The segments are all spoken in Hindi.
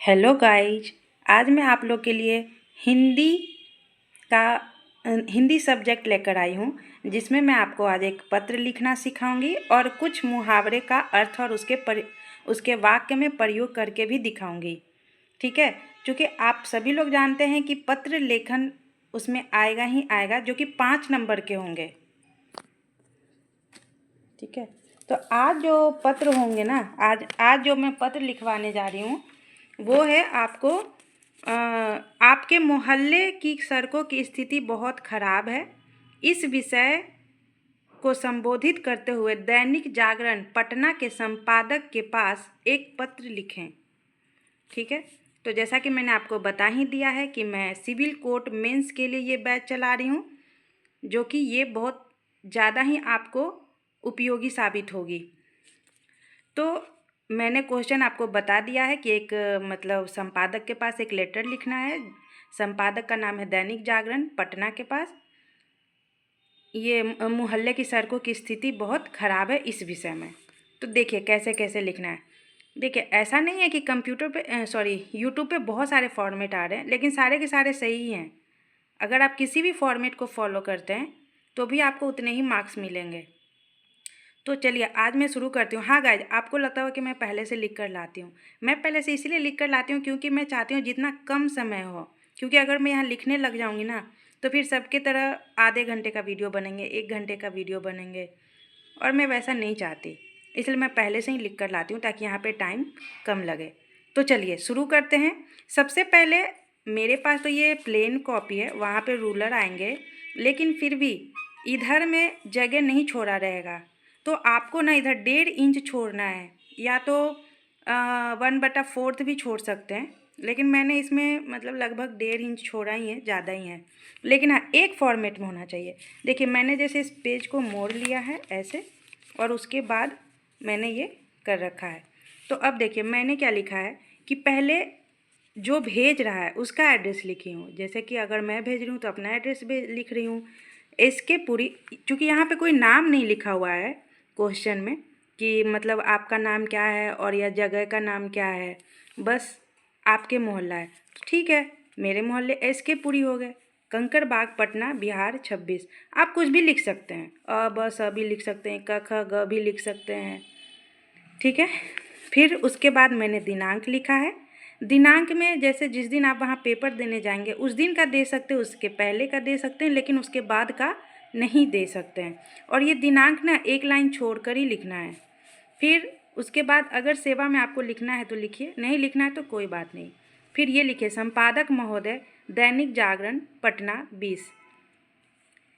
हेलो गाइज, आज मैं आप लोग के लिए हिंदी का हिंदी सब्जेक्ट लेकर आई हूँ, जिसमें मैं आपको आज एक पत्र लिखना सिखाऊंगी और कुछ मुहावरे का अर्थ और उसके वाक्य में प्रयोग करके भी दिखाऊंगी। ठीक है, क्योंकि आप सभी लोग जानते हैं कि पत्र लेखन उसमें आएगा ही आएगा, जो कि 5 नंबर के होंगे। ठीक है, तो आज जो पत्र होंगे ना, आज जो मैं पत्र लिखवाने जा रही हूँ वो है आपको आपके मोहल्ले की सड़कों की स्थिति बहुत ख़राब है। इस विषय को संबोधित करते हुए दैनिक जागरण पटना के संपादक के पास एक पत्र लिखें। ठीक है, तो जैसा कि मैंने आपको बता ही दिया है कि मैं सिविल कोर्ट मेंस के लिए ये बैच चला रही हूँ, जो कि ये बहुत ज़्यादा ही आपको उपयोगी साबित होगी। तो मैंने क्वेश्चन आपको बता दिया है कि एक मतलब संपादक के पास एक लेटर लिखना है। संपादक का नाम है दैनिक जागरण पटना के पास। ये मोहल्ले की सड़कों की स्थिति बहुत ख़राब है इस विषय में। तो देखिए कैसे कैसे लिखना है। देखिए, ऐसा नहीं है कि कंप्यूटर पे यूट्यूब पे बहुत सारे फॉर्मेट आ रहे हैं, लेकिन सारे के सारे सही ही हैं। अगर आप किसी भी फॉर्मेट को फॉलो करते हैं तो भी आपको उतने ही मार्क्स मिलेंगे। तो चलिए आज मैं शुरू करती हूँ। हाँ गाइज, आपको लगता होगा कि मैं पहले से लिख कर लाती हूँ। मैं पहले से इसलिए लिख कर लाती हूँ क्योंकि मैं चाहती हूँ जितना कम समय हो, क्योंकि अगर मैं यहाँ लिखने लग जाऊँगी ना तो फिर सबके तरह आधे घंटे का वीडियो बनेंगे, 1 घंटे का वीडियो बनेंगे, और मैं वैसा नहीं चाहती। इसलिए मैं पहले से ही लिख कर लाती हूँ ताकि यहाँ पर टाइम कम लगे। तो चलिए शुरू करते हैं। सबसे पहले मेरे पास तो ये प्लेन कॉपी है, वहाँ पर रूलर आएंगे, लेकिन फिर भी इधर में जगह नहीं छोड़ा रहेगा, तो आपको ना इधर 1.5 इंच छोड़ना है, या तो 1/4 भी छोड़ सकते हैं, लेकिन मैंने इसमें मतलब लगभग 1.5 इंच छोड़ा ही है, ज़्यादा ही है। लेकिन हाँ, एक फॉर्मेट में होना चाहिए। देखिए मैंने जैसे इस पेज को मोड़ लिया है ऐसे, और उसके बाद मैंने ये कर रखा है। तो अब देखिए मैंने क्या लिखा है कि पहले जो भेज रहा है उसका एड्रेस लिखी हूँ। जैसे कि अगर मैं भेज रही हूँ तो अपना एड्रेस भी लिख रही हूँ। इसके पूरी, चूँकि यहाँ पे कोई नाम नहीं लिखा हुआ है क्वेश्चन में कि मतलब आपका नाम क्या है और या जगह का नाम क्या है, बस आपके मोहल्ला है। तो ठीक है, मेरे मोहल्ले एस के पुरी हो गए, कंकड़बाग पटना बिहार 26। आप कुछ भी लिख सकते हैं, अ ब स भी लिख सकते हैं, क ख ग भी लिख सकते हैं। ठीक है, फिर उसके बाद मैंने दिनांक लिखा है। दिनांक में जैसे जिस दिन आप वहाँ पेपर देने जाएंगे उस दिन का दे सकते हैं, उसके पहले का दे सकते हैं, लेकिन उसके बाद का नहीं दे सकते हैं। और ये दिनांक ना 1 लाइन छोड़कर ही लिखना है। फिर उसके बाद अगर सेवा में आपको लिखना है तो लिखिए, नहीं लिखना है तो कोई बात नहीं। फिर ये लिखिए संपादक महोदय दैनिक जागरण पटना 20।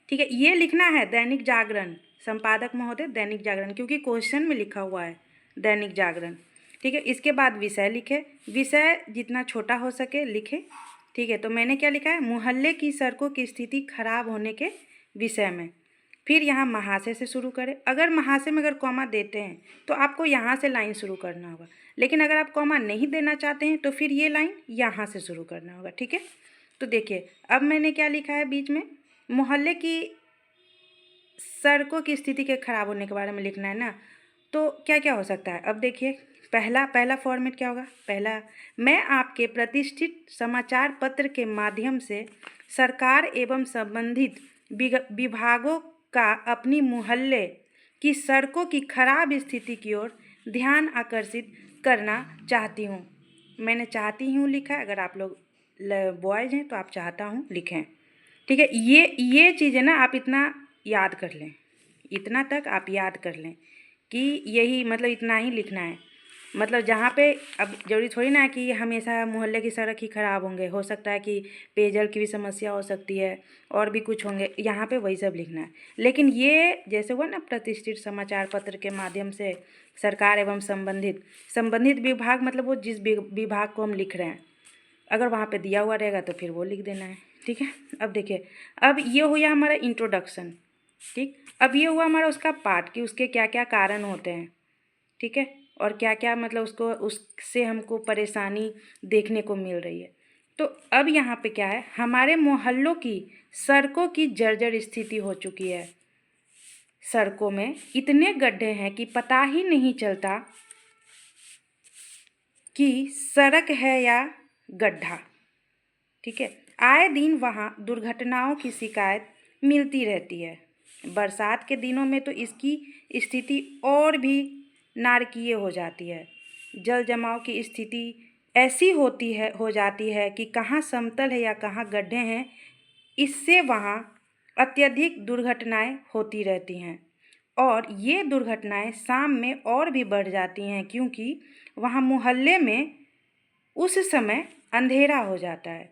ठीक है, ये लिखना है दैनिक जागरण, संपादक महोदय दैनिक जागरण, क्योंकि क्वेश्चन में लिखा हुआ है दैनिक जागरण। ठीक है, इसके बाद विषय लिखे, विषय जितना छोटा हो सके लिखे। ठीक है, तो मैंने क्या लिखा है, मोहल्ले की सड़कों की स्थिति खराब होने के विषय में। फिर यहाँ महाशय से शुरू करें। अगर महाशय में अगर कॉमा देते हैं तो आपको यहाँ से लाइन शुरू करना होगा, लेकिन अगर आप कॉमा नहीं देना चाहते हैं तो फिर ये लाइन यहाँ से शुरू करना होगा। ठीक है, तो देखिए अब मैंने क्या लिखा है बीच में, मोहल्ले की सड़कों की स्थिति के खराब होने के बारे में लिखना है ना। तो क्या क्या हो सकता है, अब देखिए पहला फॉर्मेट क्या होगा। पहला, मैं आपके प्रतिष्ठित समाचार पत्र के माध्यम से सरकार एवं संबंधित विभागों का अपनी मोहल्ले की सड़कों की खराब स्थिति की ओर ध्यान आकर्षित करना चाहती हूँ। मैंने चाहती हूँ लिखा है, अगर आप लोग बॉयज़ हैं तो आप चाहता हूँ लिखें। ठीक है, ये चीज़ें ना आप इतना याद कर लें, इतना तक आप याद कर लें कि यही मतलब इतना ही लिखना है। मतलब जहाँ पे अब ज़रूरी थोड़ी ना है कि हमेशा मोहल्ले की सड़क ही ख़राब होंगे, हो सकता है कि पेयजल की भी समस्या हो सकती है और भी कुछ होंगे, यहाँ पे वही सब लिखना है। लेकिन ये जैसे हुआ ना, प्रतिष्ठित समाचार पत्र के माध्यम से सरकार एवं संबंधित विभाग, मतलब वो जिस विभाग को हम लिख रहे हैं, अगर वहाँ पे दिया हुआ रहेगा तो फिर वो लिख देना है। ठीक है, अब देखिए, अब ये हुआ हमारा इंट्रोडक्शन। ठीक, अब ये हुआ हमारा उसका पार्ट कि उसके क्या क्या कारण होते हैं। ठीक है, और क्या क्या मतलब उससे हमको परेशानी देखने को मिल रही है। तो अब यहाँ पे क्या है, हमारे मोहल्लों की सड़कों की जर्जर स्थिति हो चुकी है। सड़कों में इतने गड्ढे हैं कि पता ही नहीं चलता कि सड़क है या गड्ढा। ठीक है, आए दिन वहाँ दुर्घटनाओं की शिकायत मिलती रहती है। बरसात के दिनों में तो इसकी स्थिति और भी नारकीय हो जाती है। जल जमाव की स्थिति ऐसी हो जाती है कि कहाँ समतल है या कहाँ गड्ढे हैं, इससे वहाँ अत्यधिक दुर्घटनाएं होती रहती हैं। और ये दुर्घटनाएं शाम में और भी बढ़ जाती हैं, क्योंकि वहाँ मोहल्ले में उस समय अंधेरा हो जाता है।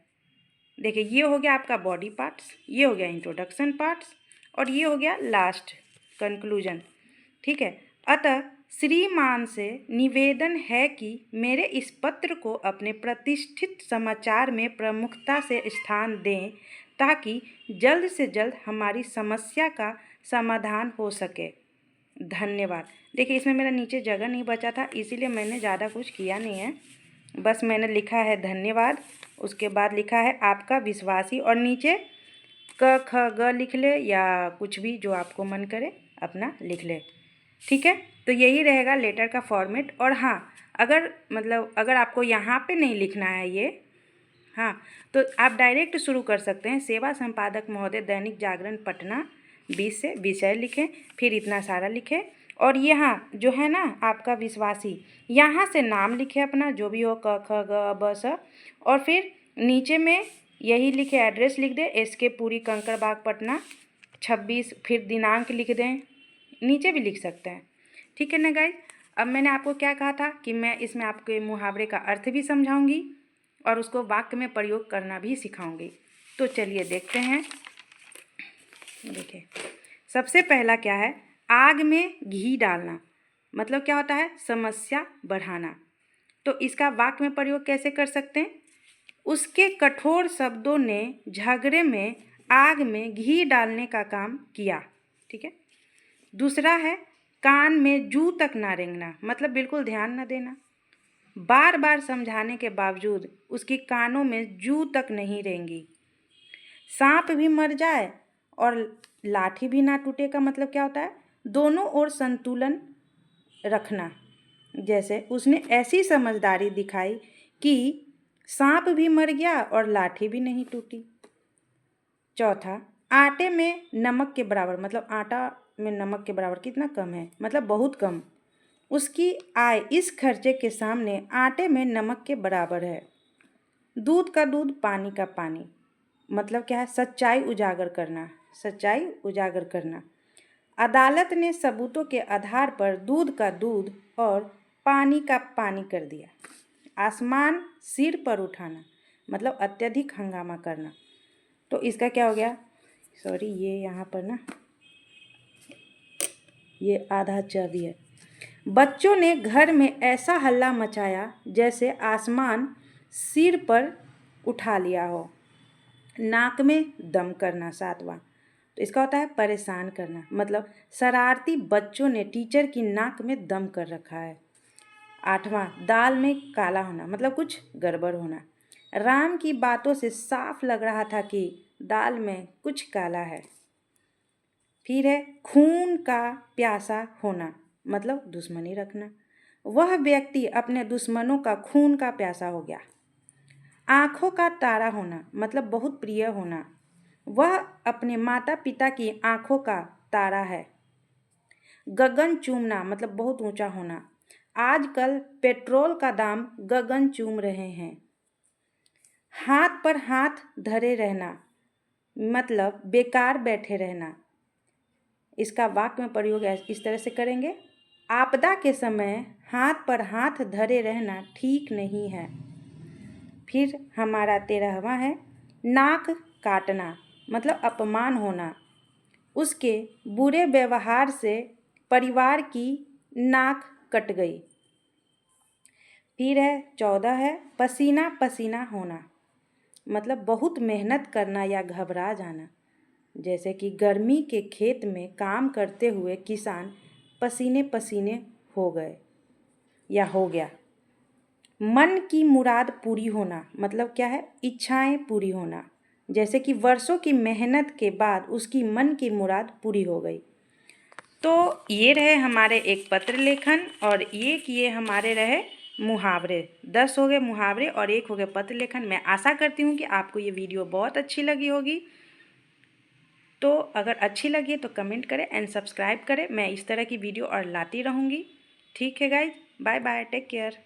देखिए, ये हो गया आपका बॉडी पार्ट्स, ये हो गया इंट्रोडक्शन पार्ट्स, और ये हो गया लास्ट कंक्लूजन। ठीक है, अतः श्रीमान से निवेदन है कि मेरे इस पत्र को अपने प्रतिष्ठित समाचार में प्रमुखता से स्थान दें, ताकि जल्द से जल्द हमारी समस्या का समाधान हो सके। धन्यवाद। देखिए, इसमें मेरा नीचे जगह नहीं बचा था, इसीलिए मैंने ज़्यादा कुछ किया नहीं है। बस मैंने लिखा है धन्यवाद, उसके बाद लिखा है आपका विश्वासी, और नीचे क ख ग लिख ले या कुछ भी जो आपको मन करे अपना लिख ले। ठीक है, तो यही रहेगा लेटर का फॉर्मेट। और हाँ, अगर आपको यहाँ पे नहीं लिखना है ये, हाँ, तो आप डायरेक्ट शुरू कर सकते हैं। सेवा संपादक महोदय, दैनिक जागरण पटना 20 से विषय लिखें, फिर इतना सारा लिखें, और यहाँ जो है ना आपका विश्वासी, यहाँ से नाम लिखे अपना जो भी हो, क ख ग ब स, और फिर नीचे में यही लिखे, एड्रेस लिख दें, SK पुरी कंकड़बाग पटना 26, फिर दिनांक लिख दें, नीचे भी लिख सकते हैं। ठीक है ना गाइस। अब मैंने आपको क्या कहा था कि मैं इसमें आपके मुहावरे का अर्थ भी समझाऊंगी और उसको वाक्य में प्रयोग करना भी सिखाऊंगी। तो चलिए देखते हैं। देखिए, सबसे पहला क्या है, आग में घी डालना, मतलब क्या होता है, समस्या बढ़ाना। तो इसका वाक्य में प्रयोग कैसे कर सकते हैं, उसके कठोर शब्दों ने झगड़े में आग में घी डालने का काम किया। ठीक है। दूसरा है, कान में जू तक ना रेंगना, मतलब बिल्कुल ध्यान न देना। बार बार समझाने के बावजूद उसकी कानों में जू तक नहीं रेंगी। सांप भी मर जाए और लाठी भी ना टूटे का मतलब क्या होता है, दोनों ओर संतुलन रखना। जैसे उसने ऐसी समझदारी दिखाई कि सांप भी मर गया और लाठी भी नहीं टूटी। चौथा, आटे में नमक के बराबर, मतलब आटा में नमक के बराबर कितना कम है, मतलब बहुत कम। उसकी आय इस खर्चे के सामने आटे में नमक के बराबर है। दूध का दूध, पानी का पानी, मतलब क्या है, सच्चाई उजागर करना, सच्चाई उजागर करना। अदालत ने सबूतों के आधार पर दूध का दूध और पानी का पानी कर दिया। आसमान सिर पर उठाना, मतलब अत्यधिक हंगामा करना। तो इसका क्या हो गया, सॉरी ये यहाँ पर ना ये आधा च दिया। बच्चों ने घर में ऐसा हल्ला मचाया जैसे आसमान सिर पर उठा लिया हो। नाक में दम करना, सातवां, तो इसका होता है परेशान करना, मतलब शरारती बच्चों ने टीचर की नाक में दम कर रखा है। आठवां, दाल में काला होना, मतलब कुछ गड़बड़ होना। राम की बातों से साफ लग रहा था कि दाल में कुछ काला है। फिर है, खून का प्यासा होना, मतलब दुश्मनी रखना। वह व्यक्ति अपने दुश्मनों का खून का प्यासा हो गया। आँखों का तारा होना, मतलब बहुत प्रिय होना। वह अपने माता पिता की आँखों का तारा है। गगन चूमना, मतलब बहुत ऊंचा होना। आजकल पेट्रोल का दाम गगन चूम रहे हैं। हाथ पर हाथ धरे रहना, मतलब बेकार बैठे रहना। इसका वाक्य में प्रयोग इस तरह से करेंगे, आपदा के समय हाथ पर हाथ धरे रहना ठीक नहीं है। फिर हमारा 13वां है, नाक काटना, मतलब अपमान होना। उसके बुरे व्यवहार से परिवार की नाक कट गई। फिर है 14 है, पसीना पसीना होना, मतलब बहुत मेहनत करना या घबरा जाना। जैसे कि गर्मी के खेत में काम करते हुए किसान पसीने पसीने हो गए या हो गया। मन की मुराद पूरी होना, मतलब क्या है, इच्छाएं पूरी होना। जैसे कि वर्षों की मेहनत के बाद उसकी मन की मुराद पूरी हो गई। तो ये रहे हमारे एक पत्र लेखन और ये हमारे रहे मुहावरे, 10 हो गए मुहावरे और 1 हो गया पत्र लेखन। मैं आशा करती हूँ कि आपको ये वीडियो बहुत अच्छी लगी होगी। तो अगर अच्छी लगी तो कमेंट करें एंड सब्सक्राइब करें। मैं इस तरह की वीडियो और लाती रहूँगी। ठीक है guys, bye bye, take care.